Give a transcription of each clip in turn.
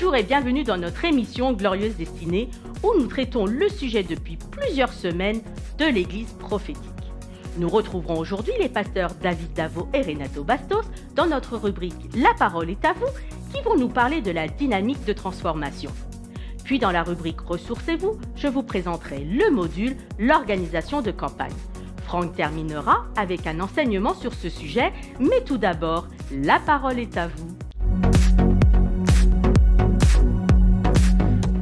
Bonjour et bienvenue dans notre émission Glorieuse Destinée où nous traitons le sujet depuis plusieurs semaines de l'Église prophétique. Nous retrouverons aujourd'hui les pasteurs David Davo et Renato Bastos dans notre rubrique La parole est à vous qui vont nous parler de la dynamique de transformation. Puis dans la rubrique Ressourcez-vous, je vous présenterai le module L'organisation de campagne. Franck terminera avec un enseignement sur ce sujet, mais tout d'abord, la parole est à vous.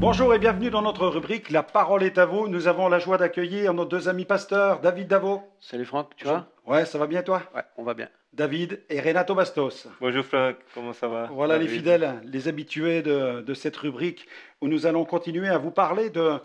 Bonjour et bienvenue dans notre rubrique La parole est à vous. Nous avons la joie d'accueillir nos deux amis pasteurs, David Davo. Salut Franck, tu vas? Ouais, ça va bien toi? Ouais, on va bien. David et Renato Bastos. Bonjour Franck, comment ça va? Voilà David. les fidèles, les habitués de cette rubrique où nous allons continuer à vous parler de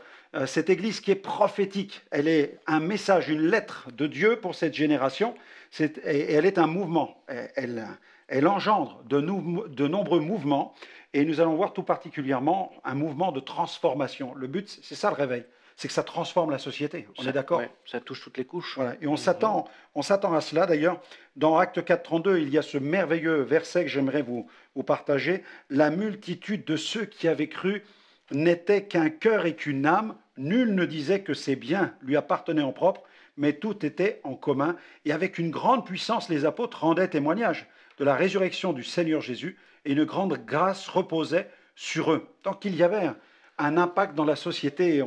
cette église qui est prophétique. Elle est un message, une lettre de Dieu pour cette génération et elle est un mouvement. Elle engendre de nombreux mouvements et nous allons voir tout particulièrement un mouvement de transformation. Le but, c'est ça le réveil, c'est que ça transforme la société. On est d'accord? Ouais, ça touche toutes les couches. Voilà. Et on s'attend à cela d'ailleurs. Dans Acte 4.32, il y a ce merveilleux verset que j'aimerais vous partager. La multitude de ceux qui avaient cru n'était qu'un cœur et qu'une âme. Nul ne disait que ses biens lui appartenaient en propre, mais tout était en commun. Et avec une grande puissance, les apôtres rendaient témoignage de la résurrection du Seigneur Jésus et une grande grâce reposait sur eux. Donc il y avait un impact dans la société.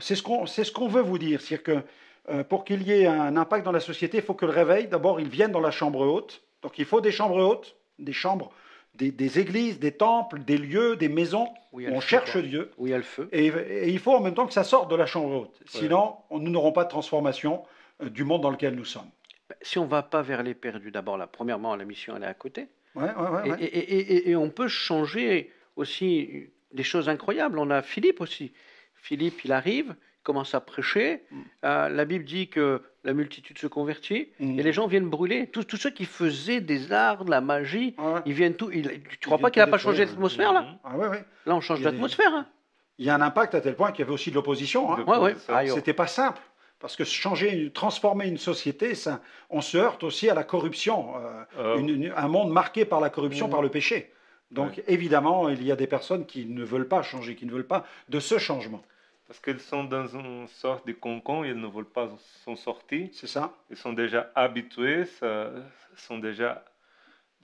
C'est ce qu'on veut vous dire. C'est-à-dire que pour qu'il y ait un impact dans la société, il faut que le réveil, d'abord, il vienne dans la chambre haute. Donc il faut des chambres hautes, des chambres, des églises, des temples, des lieux, des maisons où on cherche Dieu. Où il y a le feu. Et il faut en même temps que ça sorte de la chambre haute. Sinon, nous n'aurons pas de transformation du monde dans lequel nous sommes. Si on ne va pas vers les perdus, d'abord, là, premièrement, la mission, elle est à côté. Ouais. Et on peut changer aussi des choses incroyables. On a Philippe aussi. Philippe, il arrive, commence à prêcher. La Bible dit que la multitude se convertit et les gens viennent brûler. Tous ceux qui faisaient des arts, de la magie, ils viennent tout. Tu ne crois pas qu'il n'a pas changé l'atmosphère là? Là, on change l'atmosphère. Hein. Il y a un impact à tel point qu'il y avait aussi de l'opposition. Hein. C'était pas simple. Parce que transformer une société, on se heurte aussi à la corruption. Un monde marqué par la corruption, par le péché. Donc évidemment, il y a des personnes qui ne veulent pas changer, qui ne veulent pas de ce changement. Parce qu'ils sont dans une sorte de concombre, ils ne veulent pas s'en sortir. C'est ça. Ils sont déjà habitués, sont déjà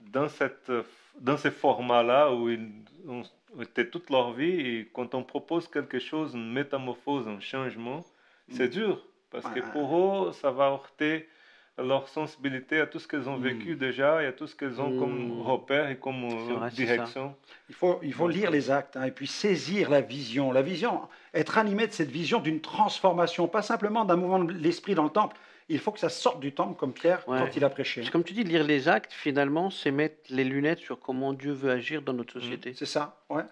dans ce format-là où ils ont été toute leur vie. Et quand on propose quelque chose, une métamorphose, un changement, c'est dur. Parce que pour eux, ça va heurter leur sensibilité à tout ce qu'elles ont vécu déjà et à tout ce qu'elles ont comme repère et comme direction. Il faut lire les actes et puis saisir la vision. La vision, être animé de cette vision d'une transformation, pas simplement d'un mouvement de l'esprit dans le temple. Il faut que ça sorte du temple comme Pierre quand il a prêché. Comme tu dis, lire les actes, finalement, c'est mettre les lunettes sur comment Dieu veut agir dans notre société. C'est ça, ouais.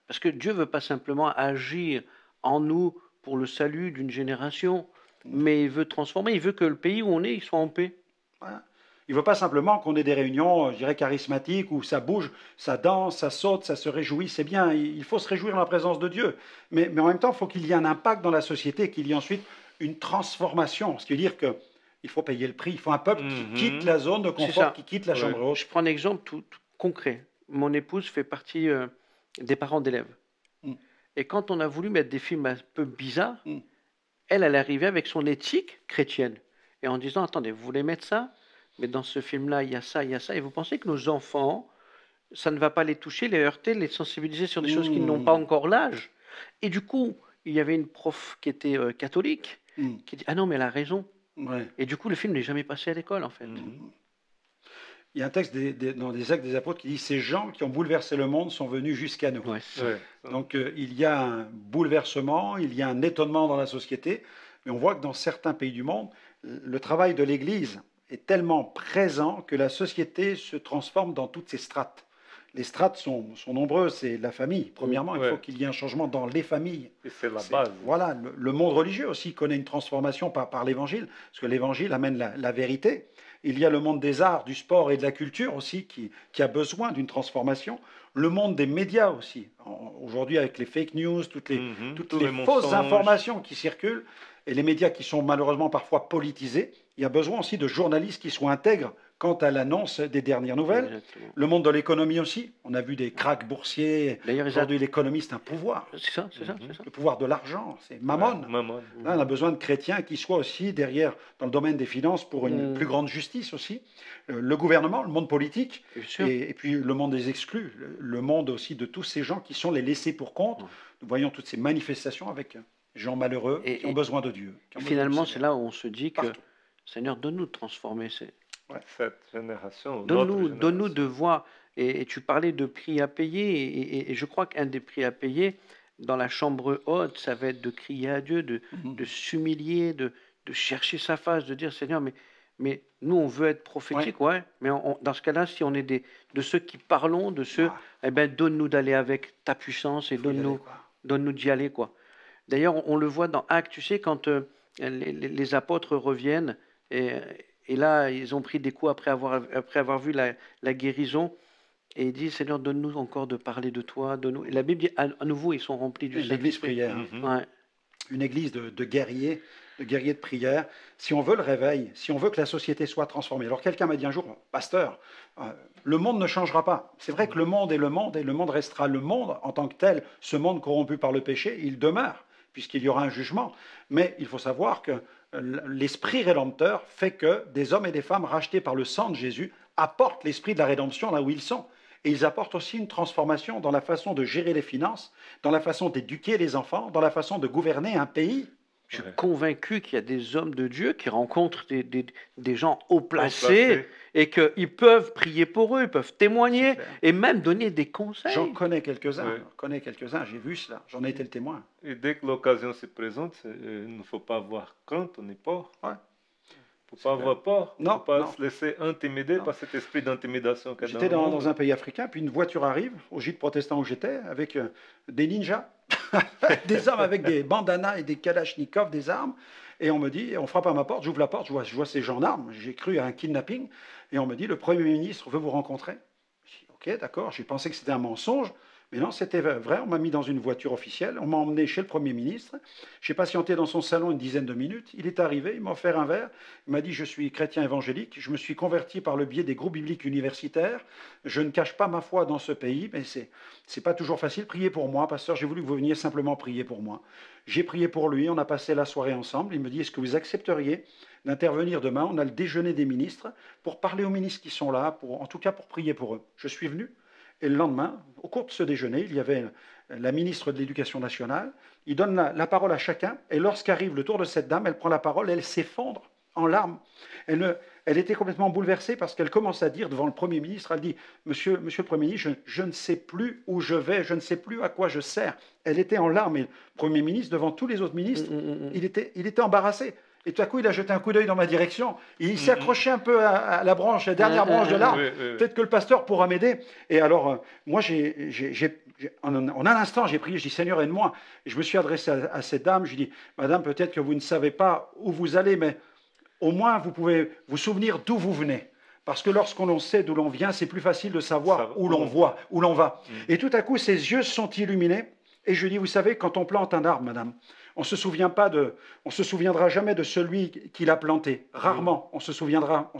Parce que Dieu ne veut pas simplement agir en nous pour le salut d'une génération, mais il veut transformer, il veut que le pays où on est, il soit en paix. Voilà. Il ne veut pas simplement qu'on ait des réunions, je dirais, charismatiques, où ça bouge, ça danse, ça saute, ça se réjouit, c'est bien, il faut se réjouir dans la présence de Dieu. Mais en même temps, il faut qu'il y ait un impact dans la société, qu'il y ait ensuite une transformation. Ce qui veut dire qu'il faut payer le prix, il faut un peuple qui quitte la zone de confort, qui quitte la chambre haute. Je prends un exemple tout concret. Mon épouse fait partie des parents d'élèves. Et quand on a voulu mettre des films un peu bizarres, elle est arrivée avec son éthique chrétienne. Et en disant, attendez, vous voulez mettre ça? Mais dans ce film-là, il y a ça. Et vous pensez que nos enfants, ça ne va pas les toucher, les heurter, les sensibiliser sur des choses qui n'ont pas encore l'âge? Et du coup, il y avait une prof qui était catholique, qui dit, ah non, mais elle a raison. Et du coup, le film n'est jamais passé à l'école, en fait. Il y a un texte dans les Actes des Apôtres qui dit « Ces gens qui ont bouleversé le monde sont venus jusqu'à nous ». Donc il y a un bouleversement, il y a un étonnement dans la société, mais on voit que dans certains pays du monde, le travail de l'Église est tellement présent que la société se transforme dans toutes ses strates. Les strates sont nombreuses, c'est la famille. Premièrement, il faut qu'il y ait un changement dans les familles. Et c'est la base. Voilà, le monde religieux aussi connaît une transformation par l'Évangile, parce que l'Évangile amène la vérité. Il y a le monde des arts, du sport et de la culture aussi qui a besoin d'une transformation. Le monde des médias aussi. Aujourd'hui, avec les fake news, toutes les fausses informations qui circulent, et les médias qui sont malheureusement parfois politisés, il y a besoin aussi de journalistes qui soient intègres quant à l'annonce des dernières nouvelles. Exactement. Le monde de l'économie aussi. On a vu des cracks boursiers. D'ailleurs, Aujourd'hui, l'économie, c'est un pouvoir. c'est ça, c'est ça, c'est ça. Le pouvoir de l'argent, c'est Mammon. Ouais, Mammon. Là, on a besoin de chrétiens qui soient aussi derrière, dans le domaine des finances, pour une Mm. plus grande justice aussi. Le gouvernement, le monde politique, Bien sûr. et puis le monde des exclus, le monde aussi de tous ces gens qui sont les laissés pour compte. Mm. Nous voyons toutes ces manifestations avec des gens malheureux Et- qui ont besoin de Dieu. qui ont Et besoin finalement, du c'est Seigneur. là où on se dit que, Partout. Seigneur, donne-nous de transformer. Cette génération, Donne-nous notre donne-nous de génération. voir. Et tu parlais de prix à payer. Et je crois qu'un des prix à payer dans la chambre haute, ça va être de crier à Dieu, de s'humilier, de chercher sa face, de dire Seigneur, mais nous, on veut être prophétique, ouais. Mais dans ce cas-là, si on est de ceux qui parlons, de ceux, eh ben, donne-nous d'aller avec ta puissance et Faut y aller, donne-nous quoi. donne-nous d'y aller, quoi. D'ailleurs, on le voit dans Actes, tu sais, quand les apôtres reviennent, et là, ils ont pris des coups après avoir vu la guérison, et ils disent, Seigneur, donne-nous encore de parler de toi. Donne-nous. Et la Bible dit, à nouveau, ils sont remplis du L'église Saint-Esprit. prière. Mhm. Ouais. Une église de guerriers, de prière. Si on veut le réveil, si on veut que la société soit transformée. Alors quelqu'un m'a dit un jour, pasteur, le monde ne changera pas. C'est vrai que le monde est le monde, et le monde restera le monde en tant que tel. Ce monde corrompu par le péché, il demeure, puisqu'il y aura un jugement. Mais il faut savoir que l'esprit rédempteur fait que des hommes et des femmes rachetés par le sang de Jésus apportent l'esprit de la rédemption là où ils sont. Et ils apportent aussi une transformation dans la façon de gérer les finances, dans la façon d'éduquer les enfants, dans la façon de gouverner un pays. Je suis Ouais. convaincu qu'il y a des hommes de Dieu qui rencontrent des gens haut placés Placés. et qu'ils peuvent prier pour eux, ils peuvent témoigner C'est clair. et même donner des conseils. J'en connais quelques-uns, Ouais. j'ai vu cela, j'en ai été le témoin. Et dès que l'occasion se présente, il ne faut pas avoir crainte ni peur. Ouais. Il ne faut pas avoir peur. Il ne Non, faut pas non. se laisser intimider Non. par cet esprit d'intimidation qu'il y a J'étais dans le monde. dans un pays africain, puis une voiture arrive, au gîte protestant où j'étais, avec des ninjas, des hommes avec des bandanas et des kalachnikovs, des armes, et on me dit, on frappe à ma porte, j'ouvre la porte, je vois ces gens d'armes, j'ai cru à un kidnapping, et on me dit, le Premier ministre veut vous rencontrer. Je dis, ok, d'accord, j'ai pensé que c'était un mensonge, mais non, c'était vrai, on m'a mis dans une voiture officielle, on m'a emmené chez le Premier ministre, j'ai patienté dans son salon une dizaine de minutes, il est arrivé, il m'a offert un verre, il m'a dit, je suis chrétien évangélique, je me suis converti par le biais des groupes bibliques universitaires, je ne cache pas ma foi dans ce pays, mais c'est pas toujours facile, priez pour moi, pasteur, j'ai voulu que vous veniez simplement prier pour moi. J'ai prié pour lui, on a passé la soirée ensemble, il me dit, est-ce que vous accepteriez d'intervenir demain, on a le déjeuner des ministres, pour parler aux ministres qui sont là, en tout cas pour prier pour eux. Je suis venu, et le lendemain, au cours de ce déjeuner, il y avait la ministre de l'Éducation nationale. Il donne la parole à chacun. Et lorsqu'arrive le tour de cette dame, elle prend la parole, elle s'effondre en larmes. Elle était complètement bouleversée parce qu'elle commence à dire devant le Premier ministre, elle dit, Monsieur le Premier ministre, je ne sais plus où je vais, je ne sais plus à quoi je sers. Elle était en larmes. Et le Premier ministre, devant tous les autres ministres, il était embarrassé. Et tout à coup, il a jeté un coup d'œil dans ma direction. Il s'est accroché un peu à la branche, la dernière branche de l'arbre. Peut-être que le pasteur pourra m'aider. Et alors, moi, en un instant, j'ai prié, je dis, Seigneur, aide-moi. Et je me suis adressé à cette dame, je lui dis, Madame, peut-être que vous ne savez pas où vous allez, mais au moins, vous pouvez vous souvenir d'où vous venez. Parce que lorsqu'on sait d'où l'on vient, c'est plus facile de savoir où l'on va. Et tout à coup, ses yeux sont illuminés. Et je lui dis, vous savez, quand on plante un arbre, madame, on se souviendra jamais de celui qui l'a planté. Rarement, on se souviendra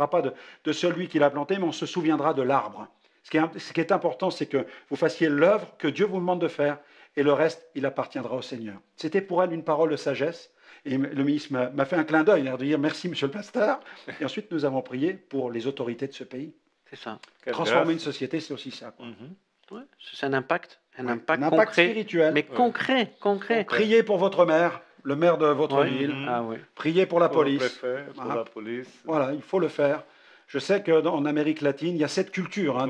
pas de celui qui l'a planté, mais on se souviendra de l'arbre. Ce qui est important, c'est que vous fassiez l'œuvre que Dieu vous demande de faire, et le reste, il appartiendra au Seigneur. C'était pour elle une parole de sagesse. Et le ministre m'a fait un clin d'œil, de dire merci, monsieur le pasteur. Et ensuite, nous avons prié pour les autorités de ce pays. C'est ça. Transformer une société, c'est aussi ça. Quoi. Ouais, c'est un impact impact concret, spirituel. mais concret. Priez pour votre maire, le maire de votre ville. Ah, oui. Priez pour la Pour le police. préfet, pour la police. Voilà, il faut le faire. Je sais qu'en Amérique latine, il y a cette culture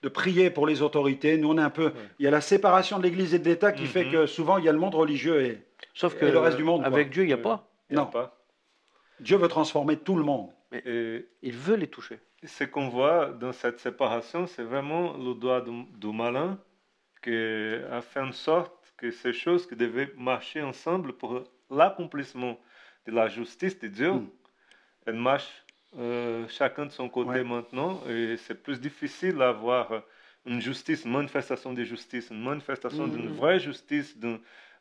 de prier pour les autorités. Nous, on est un peu... Il y a la séparation de l'Église et de l'État qui fait que souvent, il y a le monde religieux et le reste du monde. Avec Dieu, il n'y a pas. Non. Dieu veut transformer tout le monde. Mais il veut les toucher. Ce qu'on voit dans cette séparation, c'est vraiment le doigt du malin qui a fait en sorte que ces choses qui devaient marcher ensemble pour l'accomplissement de la justice de Dieu, elles marchent chacun de son côté maintenant, et c'est plus difficile d'avoir une justice, une manifestation de justice, une manifestation d'une vraie justice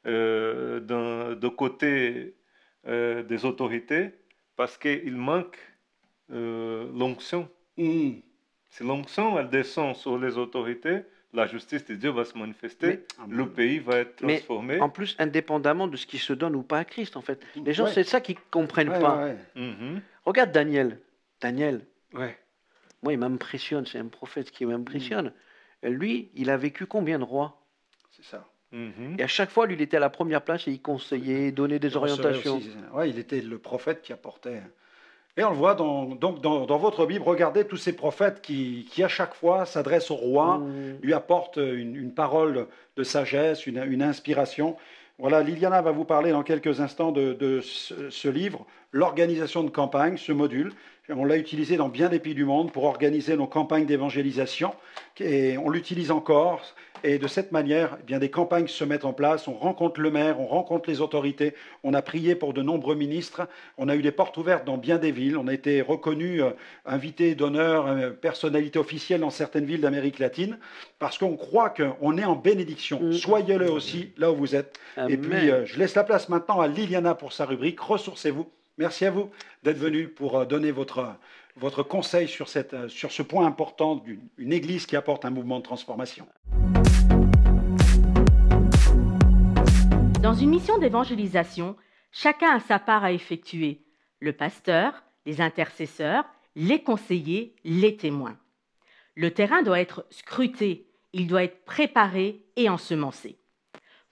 de côté des autorités, parce qu'il manque l'onction. Mm. Si l'onction, elle descend sur les autorités, la justice de Dieu va se manifester, le pays va être transformé. Mais en plus, indépendamment de ce qui se donne ou pas à Christ, en fait. Les gens, c'est ça qu'ils ne comprennent pas. Regarde Daniel. Daniel, moi, il m'impressionne. C'est un prophète qui m'impressionne. Lui, il a vécu combien de rois? C'est ça. Et à chaque fois, lui, il était à la première place et il conseillait, donnait des orientations. Oui, il était le prophète qui apportait. Et on le voit dans votre Bible, regardez tous ces prophètes qui à chaque fois s'adressent au roi, lui apportent une parole de sagesse, une inspiration. Voilà, Liliana va vous parler dans quelques instants de ce livre, l'organisation de campagne, ce module. On l'a utilisé dans bien des pays du monde pour organiser nos campagnes d'évangélisation et on l'utilise encore. Et de cette manière, eh bien, des campagnes se mettent en place. On rencontre le maire, on rencontre les autorités. On a prié pour de nombreux ministres. On a eu des portes ouvertes dans bien des villes. On a été reconnus, invités d'honneur, personnalités officielles dans certaines villes d'Amérique latine, parce qu'on croit qu'on est en bénédiction. Soyez-le aussi là où vous êtes. Amen. Et puis, je laisse la place maintenant à Liliana pour sa rubrique. Ressourcez-vous. Merci à vous d'être venu pour donner votre conseil sur ce point important d'une église qui apporte un mouvement de transformation. Dans une mission d'évangélisation, chacun a sa part à effectuer. Le pasteur, les intercesseurs, les conseillers, les témoins. Le terrain doit être scruté, il doit être préparé et ensemencé.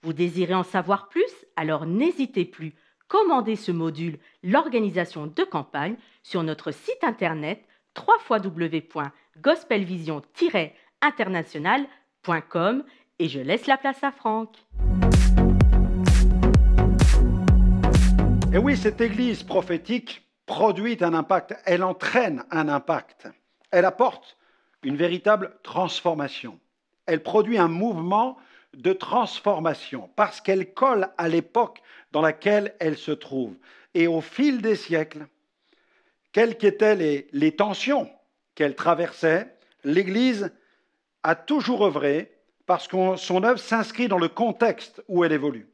Vous désirez en savoir plus? Alors n'hésitez plus. Commandez ce module, l'organisation de campagne, sur notre site internet www.gospelvision-international.com et je laisse la place à Franck. Et oui, cette église prophétique produit un impact, elle entraîne un impact, elle apporte une véritable transformation, elle produit un mouvement de transformation parce qu'elle colle à l'époque dans laquelle elle se trouve. Et au fil des siècles, quelles qu'étaient les tensions qu'elle traversait, l'Église a toujours œuvré parce que son œuvre s'inscrit dans le contexte où elle évolue.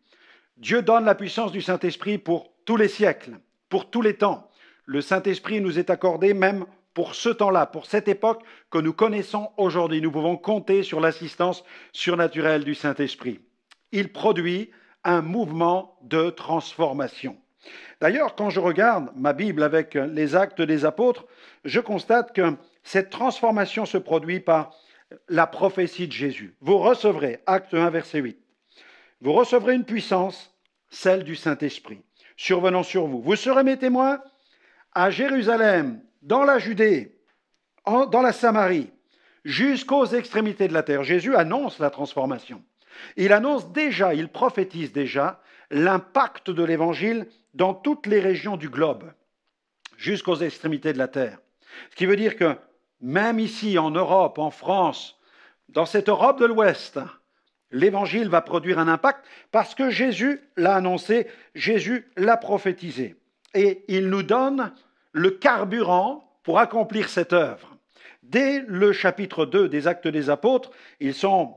Dieu donne la puissance du Saint-Esprit pour tous les siècles, pour tous les temps. Le Saint-Esprit nous est accordé même pour ce temps-là, pour cette époque que nous connaissons aujourd'hui. Nous pouvons compter sur l'assistance surnaturelle du Saint-Esprit. Il produit un mouvement de transformation. D'ailleurs, quand je regarde ma Bible avec les Actes des Apôtres, je constate que cette transformation se produit par la prophétie de Jésus. Vous recevrez, Acte 1, verset 8, vous recevrez une puissance, celle du Saint-Esprit, survenant sur vous. Vous serez mes témoins à Jérusalem, dans la Judée, dans la Samarie, jusqu'aux extrémités de la terre. Jésus annonce la transformation. Il annonce déjà, il prophétise déjà l'impact de l'Évangile dans toutes les régions du globe, jusqu'aux extrémités de la terre. Ce qui veut dire que même ici, en Europe, en France, dans cette Europe de l'Ouest, l'Évangile va produire un impact parce que Jésus l'a annoncé, Jésus l'a prophétisé. Et il nous donne le carburant pour accomplir cette œuvre. Dès le chapitre 2 des Actes des Apôtres,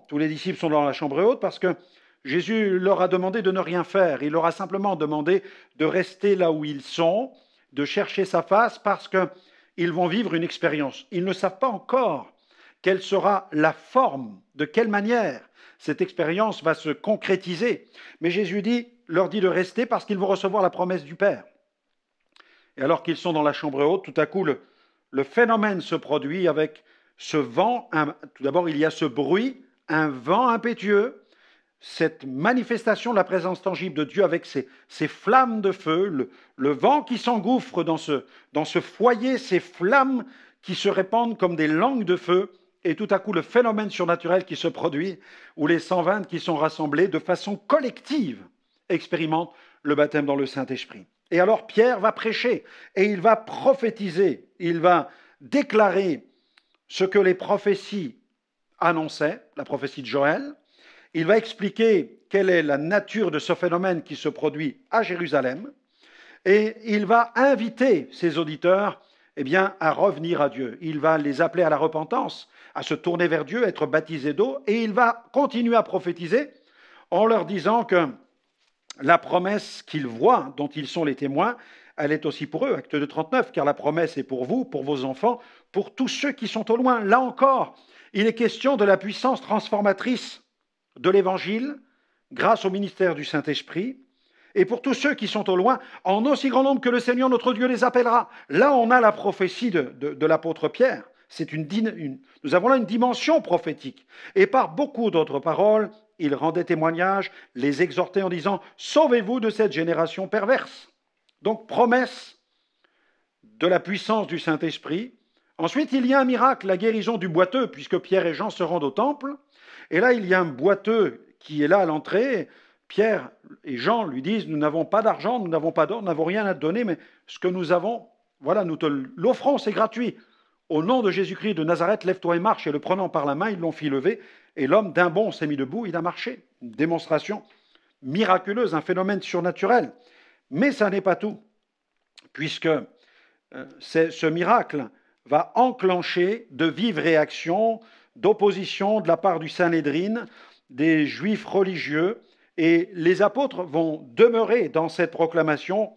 tous les disciples sont dans la chambre haute parce que Jésus leur a demandé de ne rien faire. Il leur a simplement demandé de rester là où ils sont, de chercher sa face parce qu'ils vont vivre une expérience. Ils ne savent pas encore quelle sera la forme, de quelle manière cette expérience va se concrétiser. Mais Jésus leur dit de rester parce qu'ils vont recevoir la promesse du Père. Et alors qu'ils sont dans la chambre haute, tout à coup, le phénomène se produit avec ce vent. Tout d'abord, il y a ce bruit, un vent impétueux, cette manifestation de la présence tangible de Dieu avec ces flammes de feu, le vent qui s'engouffre dans ce foyer, ces flammes qui se répandent comme des langues de feu, et tout à coup, le phénomène surnaturel qui se produit, où les 120 qui sont rassemblés de façon collective expérimentent le baptême dans le Saint-Esprit. Et alors Pierre va prêcher et il va prophétiser, il va déclarer ce que les prophéties annonçaient, la prophétie de Joël. Il va expliquer quelle est la nature de ce phénomène qui se produit à Jérusalem. Et il va inviter ses auditeurs à revenir à Dieu. Il va les appeler à la repentance, à se tourner vers Dieu, être baptisés d'eau. Et il va continuer à prophétiser en leur disant que la promesse qu'ils voient, dont ils sont les témoins, elle est aussi pour eux, acte 2:39, car la promesse est pour vous, pour vos enfants, pour tous ceux qui sont au loin. Là encore, il est question de la puissance transformatrice de l'Évangile, grâce au ministère du Saint-Esprit, et pour tous ceux qui sont au loin, en aussi grand nombre que le Seigneur notre Dieu les appellera. Là, on a la prophétie de l'apôtre Pierre. Nous avons là une dimension prophétique. Et par beaucoup d'autres paroles, il rendait témoignage, les exhortait en disant « Sauvez-vous de cette génération perverse ». Donc, promesse de la puissance du Saint-Esprit. Ensuite, il y a un miracle, la guérison du boiteux, puisque Pierre et Jean se rendent au temple. Et là, il y a un boiteux qui est là à l'entrée. Pierre et Jean lui disent « Nous n'avons pas d'argent, nous n'avons pas d'or, nous n'avons rien à te donner, mais ce que nous avons, voilà, nous te l'offrons, c'est gratuit. Au nom de Jésus-Christ de Nazareth, lève-toi et marche. » Et le prenant par la main, ils l'ont fait lever. Et l'homme d'un bond s'est mis debout, il a marché. Une démonstration miraculeuse, un phénomène surnaturel. Mais ça n'est pas tout, puisque ce miracle va enclencher de vives réactions d'opposition de la part du Sanhédrin, des Juifs religieux, et les apôtres vont demeurer dans cette proclamation,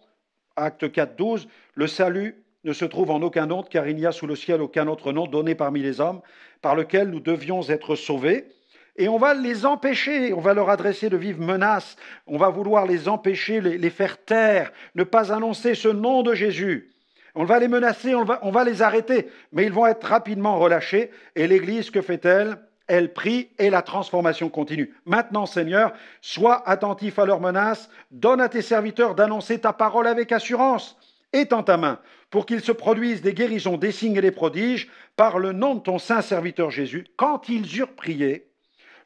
acte 4:12, le salut ne se trouve en aucun autre, car il n'y a sous le ciel aucun autre nom donné parmi les hommes par lequel nous devions être sauvés. Et on va les empêcher, on va leur adresser de vives menaces, on va vouloir les empêcher, les faire taire, ne pas annoncer ce nom de Jésus. On va les menacer, on va les arrêter, mais ils vont être rapidement relâchés. Et l'Église, que fait-elle ? Elle prie et la transformation continue. Maintenant, Seigneur, sois attentif à leurs menaces, donne à tes serviteurs d'annoncer ta parole avec assurance. Étends ta main pour qu'il se produise des guérisons, des signes et des prodiges par le nom de ton saint serviteur Jésus. Quand ils eurent prié,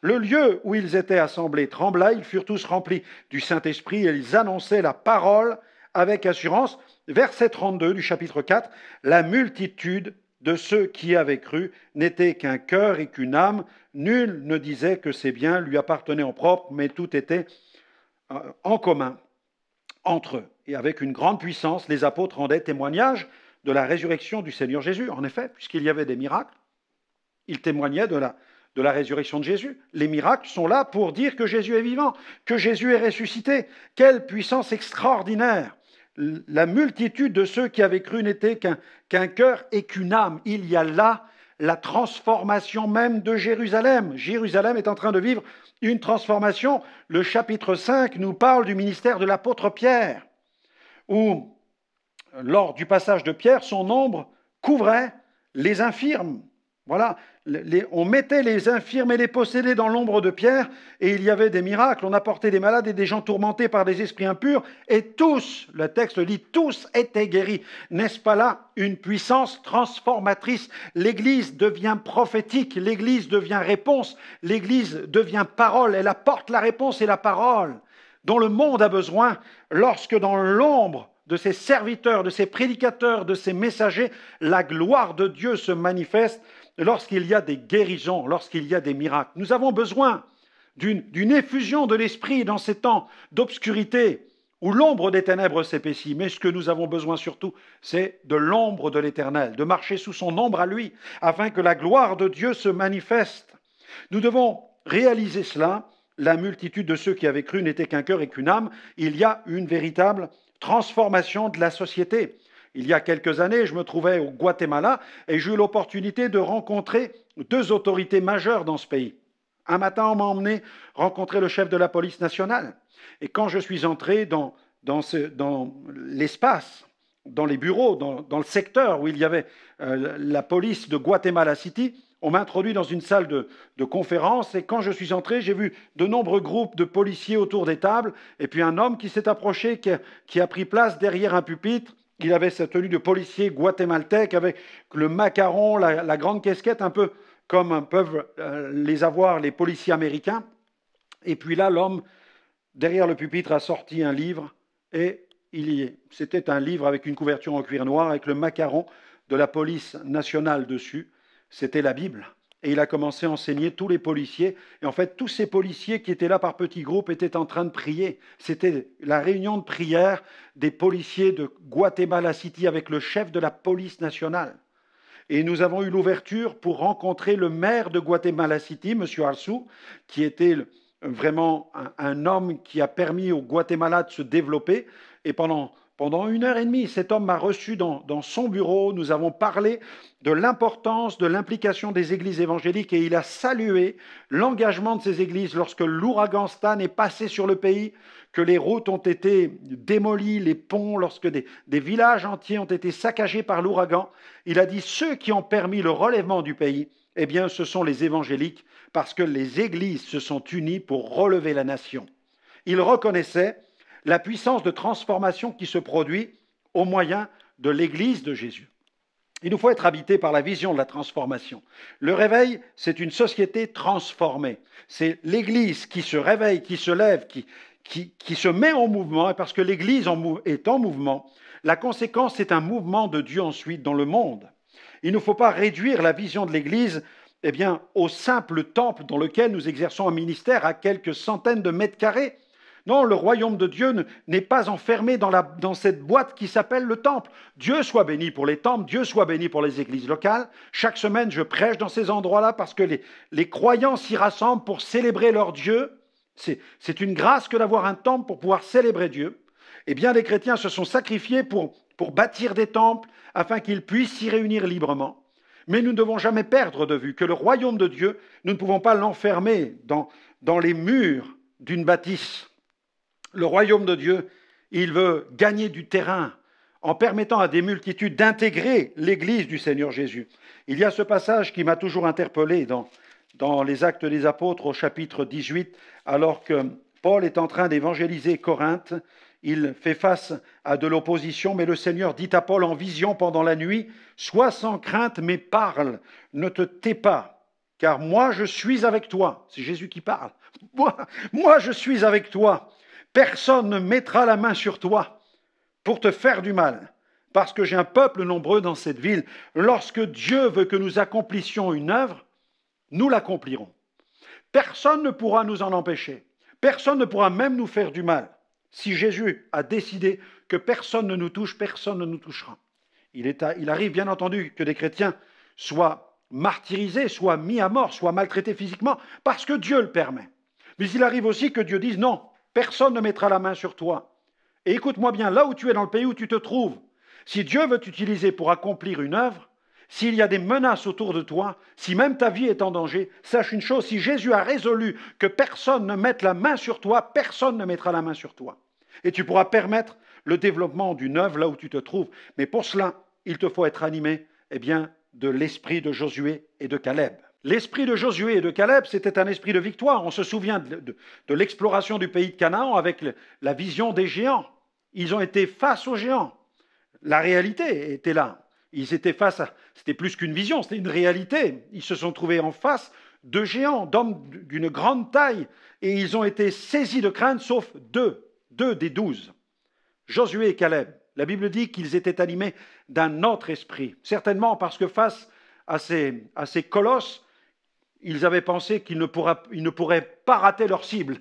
le lieu où ils étaient assemblés trembla, ils furent tous remplis du Saint-Esprit et ils annonçaient la parole avec assurance. Verset 32 du chapitre 4, la multitude de ceux qui avaient cru n'était qu'un cœur et qu'une âme. Nul ne disait que ses biens lui appartenaient en propre, mais tout était en commun entre eux. Et avec une grande puissance, les apôtres rendaient témoignage de la résurrection du Seigneur Jésus. En effet, puisqu'il y avait des miracles, ils témoignaient de la résurrection de Jésus. Les miracles sont là pour dire que Jésus est vivant, que Jésus est ressuscité. Quelle puissance extraordinaire! La multitude de ceux qui avaient cru n'était qu'un cœur et qu'une âme. Il y a là la transformation même de Jérusalem. Jérusalem est en train de vivre une transformation. Le chapitre 5 nous parle du ministère de l'apôtre Pierre, où, lors du passage de Pierre, son ombre couvrait les infirmes. Voilà, on mettait les infirmes et les possédés dans l'ombre de Pierre, et il y avait des miracles. On apportait des malades et des gens tourmentés par des esprits impurs, et tous, le texte dit, tous étaient guéris. N'est-ce pas là une puissance transformatrice? L'Église devient prophétique, l'Église devient réponse, l'Église devient parole, elle apporte la réponse et la parole dont le monde a besoin, lorsque dans l'ombre de ses serviteurs, de ses prédicateurs, de ses messagers, la gloire de Dieu se manifeste, lorsqu'il y a des guérisons, lorsqu'il y a des miracles. Nous avons besoin d'une effusion de l'Esprit dans ces temps d'obscurité où l'ombre des ténèbres s'épaissit. Mais ce que nous avons besoin surtout, c'est de l'ombre de l'Éternel, de marcher sous son ombre à lui, afin que la gloire de Dieu se manifeste. Nous devons réaliser cela. La multitude de ceux qui avaient cru n'était qu'un cœur et qu'une âme. Il y a une véritable transformation de la société. Il y a quelques années, je me trouvais au Guatemala et j'ai eu l'opportunité de rencontrer deux autorités majeures dans ce pays. Un matin, on m'a emmené rencontrer le chef de la police nationale. Et quand je suis entré dans l'espace, dans les bureaux, dans le secteur où il y avait la police de Guatemala City, on m'a introduit dans une salle de conférence et quand je suis entré, j'ai vu de nombreux groupes de policiers autour des tables et puis un homme qui s'est approché, qui a pris place derrière un pupitre. Il avait sa tenue de policier guatémaltèque avec le macaron, la grande casquette, un peu comme peuvent les avoir les policiers américains. Et puis là, l'homme, derrière le pupitre, a sorti un livre et c'était un livre avec une couverture en cuir noir avec le macaron de la police nationale dessus. C'était la Bible. Et il a commencé à enseigner tous les policiers. Et en fait, tous ces policiers qui étaient là par petits groupes étaient en train de prier. C'était la réunion de prière des policiers de Guatemala City avec le chef de la police nationale. Et nous avons eu l'ouverture pour rencontrer le maire de Guatemala City, M. Arzu, qui était vraiment un homme qui a permis au Guatemala de se développer. Et pendant Pendant 1h30, cet homme m'a reçu dans son bureau. Nous avons parlé de l'importance, de l'implication des églises évangéliques et il a salué l'engagement de ces églises lorsque l'ouragan Stan est passé sur le pays, que les routes ont été démolies, les ponts, lorsque des villages entiers ont été saccagés par l'ouragan. Il a dit ceux qui ont permis le relèvement du pays, eh bien ce sont les évangéliques parce que les églises se sont unies pour relever la nation. Il reconnaissait la puissance de transformation qui se produit au moyen de l'Église de Jésus. Il nous faut être habités par la vision de la transformation. Le réveil, c'est une société transformée. C'est l'Église qui se réveille, qui se lève, qui se met en mouvement. Et parce que l'Église est en mouvement, la conséquence, c'est un mouvement de Dieu ensuite dans le monde. Il ne faut pas réduire la vision de l'Église au simple temple dans lequel nous exerçons un ministère à quelques centaines de mètres carrés. Non, le royaume de Dieu n'est pas enfermé dans cette boîte qui s'appelle le temple. Dieu soit béni pour les temples, Dieu soit béni pour les églises locales. Chaque semaine, je prêche dans ces endroits-là parce que les croyants s'y rassemblent pour célébrer leur Dieu. C'est une grâce que d'avoir un temple pour pouvoir célébrer Dieu. Et bien des chrétiens se sont sacrifiés pour bâtir des temples afin qu'ils puissent s'y réunir librement. Mais nous ne devons jamais perdre de vue que le royaume de Dieu, nous ne pouvons pas l'enfermer dans les murs d'une bâtisse. Le royaume de Dieu, il veut gagner du terrain en permettant à des multitudes d'intégrer l'Église du Seigneur Jésus. Il y a ce passage qui m'a toujours interpellé dans les Actes des Apôtres au chapitre 18, alors que Paul est en train d'évangéliser Corinthe. Il fait face à de l'opposition, mais le Seigneur dit à Paul en vision pendant la nuit, « Sois sans crainte, mais parle, ne te tais pas, car moi je suis avec toi. » C'est Jésus qui parle. « Moi je suis avec toi. Personne ne mettra la main sur toi pour te faire du mal, parce que j'ai un peuple nombreux dans cette ville. Lorsque Dieu veut que nous accomplissions une œuvre, nous l'accomplirons. Personne ne pourra nous en empêcher. Personne ne pourra même nous faire du mal. Si Jésus a décidé que personne ne nous touche, personne ne nous touchera. Il arrive bien entendu que des chrétiens soient martyrisés, soient mis à mort, soient maltraités physiquement, parce que Dieu le permet. Mais il arrive aussi que Dieu dise non, personne ne mettra la main sur toi. Et écoute-moi bien, là où tu es dans le pays où tu te trouves, si Dieu veut t'utiliser pour accomplir une œuvre, s'il y a des menaces autour de toi, si même ta vie est en danger, sache une chose, si Jésus a résolu que personne ne mette la main sur toi, personne ne mettra la main sur toi. Et tu pourras permettre le développement d'une œuvre là où tu te trouves. Mais pour cela, il te faut être animé de l'esprit de Josué et de Caleb. L'esprit de Josué et de Caleb, c'était un esprit de victoire. On se souvient de l'exploration du pays de Canaan avec la vision des géants. Ils ont été face aux géants. La réalité était là. Ils étaient c'était plus qu'une vision, c'était une réalité. Ils se sont trouvés en face de géants, d'hommes d'une grande taille, et ils ont été saisis de crainte, sauf deux des 12, Josué et Caleb. La Bible dit qu'ils étaient animés d'un autre esprit, certainement parce que face à ces colosses, ils avaient pensé qu'ils ne pourraient pas rater leur cible.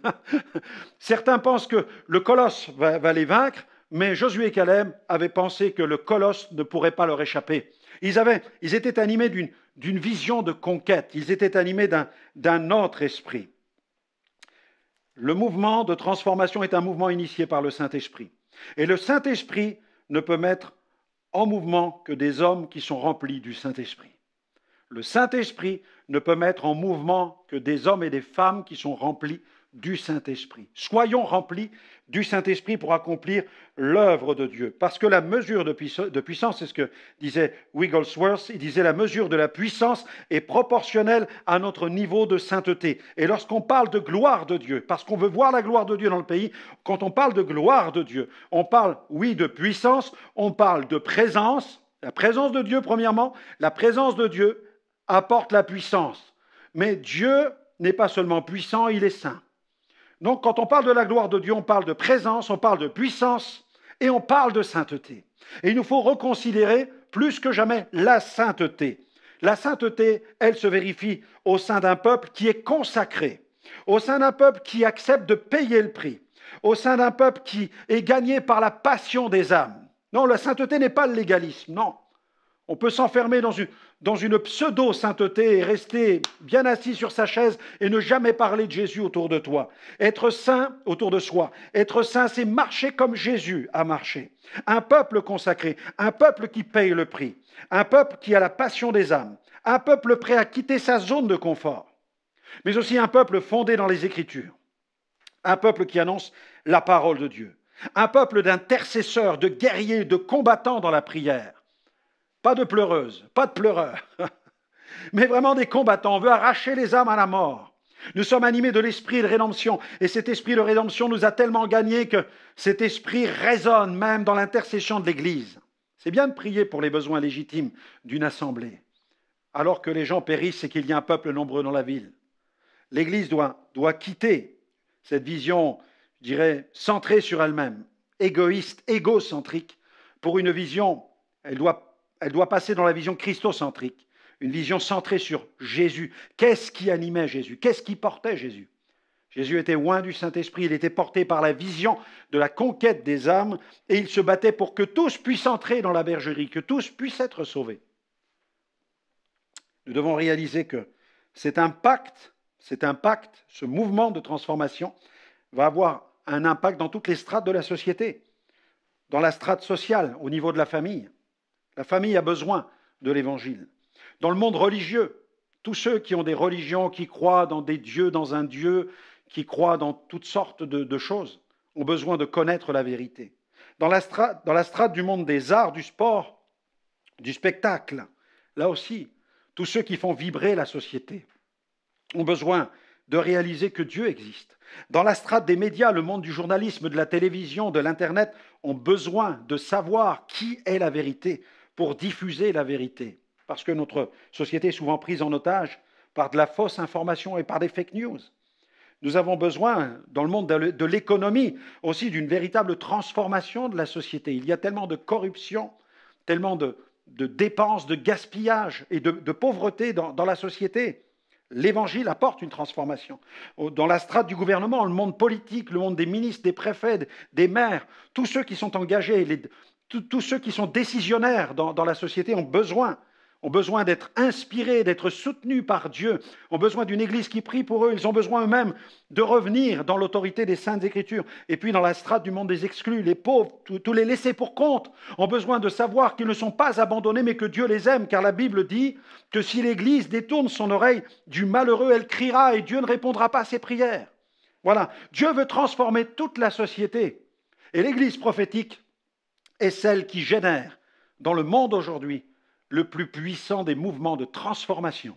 Certains pensent que le colosse va les vaincre, mais Josué et Caleb avaient pensé que le colosse ne pourrait pas leur échapper. Ils étaient animés d'une vision de conquête, ils étaient animés d'un autre esprit. Le mouvement de transformation est un mouvement initié par le Saint-Esprit. Et le Saint-Esprit ne peut mettre en mouvement que des hommes qui sont remplis du Saint-Esprit. Le Saint-Esprit ne peut mettre en mouvement que des hommes et des femmes qui sont remplis du Saint-Esprit. Soyons remplis du Saint-Esprit pour accomplir l'œuvre de Dieu. Parce que la mesure de puissance, c'est ce que disait Wigglesworth, il disait la mesure de la puissance est proportionnelle à notre niveau de sainteté. Et lorsqu'on parle de gloire de Dieu, parce qu'on veut voir la gloire de Dieu dans le pays, quand on parle de gloire de Dieu, on parle, oui, de puissance, on parle de présence, la présence de Dieu premièrement, la présence de Dieu apporte la puissance. Mais Dieu n'est pas seulement puissant, il est saint. Donc, quand on parle de la gloire de Dieu, on parle de présence, on parle de puissance et on parle de sainteté. Et il nous faut reconsidérer plus que jamais la sainteté. La sainteté, elle se vérifie au sein d'un peuple qui est consacré, au sein d'un peuple qui accepte de payer le prix, au sein d'un peuple qui est gagné par la passion des âmes. Non, la sainteté n'est pas le légalisme, non. On peut s'enfermer dans une pseudo-sainteté et rester bien assis sur sa chaise et ne jamais parler de Jésus autour de toi. Être saint autour de soi. Être saint, c'est marcher comme Jésus a marché. Un peuple consacré, un peuple qui paye le prix, un peuple qui a la passion des âmes, un peuple prêt à quitter sa zone de confort, mais aussi un peuple fondé dans les Écritures, un peuple qui annonce la parole de Dieu, un peuple d'intercesseurs, de guerriers, de combattants dans la prière. Pas de pleureuses, pas de pleureurs, mais vraiment des combattants. On veut arracher les âmes à la mort. Nous sommes animés de l'esprit de rédemption, et cet esprit de rédemption nous a tellement gagnés que cet esprit résonne même dans l'intercession de l'Église. C'est bien de prier pour les besoins légitimes d'une assemblée, alors que les gens périssent et qu'il y a un peuple nombreux dans la ville. L'Église doit quitter cette vision, je dirais, centrée sur elle-même, égoïste, égocentrique, pour une vision, elle doit passer dans la vision christocentrique, une vision centrée sur Jésus. Qu'est-ce qui animait Jésus? Qu'est-ce qui portait Jésus? Jésus était oint du Saint-Esprit, il était porté par la vision de la conquête des âmes et il se battait pour que tous puissent entrer dans la bergerie, que tous puissent être sauvés. Nous devons réaliser que cet impact, ce mouvement de transformation va avoir un impact dans toutes les strates de la société, dans la strate sociale, au niveau de la famille. La famille a besoin de l'Évangile. Dans le monde religieux, tous ceux qui ont des religions, qui croient dans des dieux, dans un Dieu, qui croient dans toutes sortes de choses, ont besoin de connaître la vérité. Dans la strate du monde des arts, du sport, du spectacle, là aussi, tous ceux qui font vibrer la société ont besoin de réaliser que Dieu existe. Dans la strate des médias, le monde du journalisme, de la télévision, de l'Internet, ont besoin de savoir qui est la vérité pour diffuser la vérité. Parce que notre société est souvent prise en otage par de la fausse information et par des fake news. Nous avons besoin, dans le monde de l'économie, aussi d'une véritable transformation de la société. Il y a tellement de corruption, tellement de dépenses, de gaspillage et de pauvreté dans la société. L'Évangile apporte une transformation. Dans la strate du gouvernement, le monde politique, le monde des ministres, des préfets, des maires, tous ceux qui sont engagés, tous ceux qui sont décisionnaires dans la société ont besoin d'être inspirés, d'être soutenus par Dieu, ont besoin d'une église qui prie pour eux, ils ont besoin eux-mêmes de revenir dans l'autorité des Saintes Écritures. Et puis dans la strate du monde des exclus, les pauvres, tous les laissés pour compte, ont besoin de savoir qu'ils ne sont pas abandonnés, mais que Dieu les aime, car la Bible dit que si l'église détourne son oreille du malheureux, elle criera et Dieu ne répondra pas à ses prières. Voilà, Dieu veut transformer toute la société. Et l'église prophétique est celle qui génère dans le monde aujourd'hui le plus puissant des mouvements de transformation.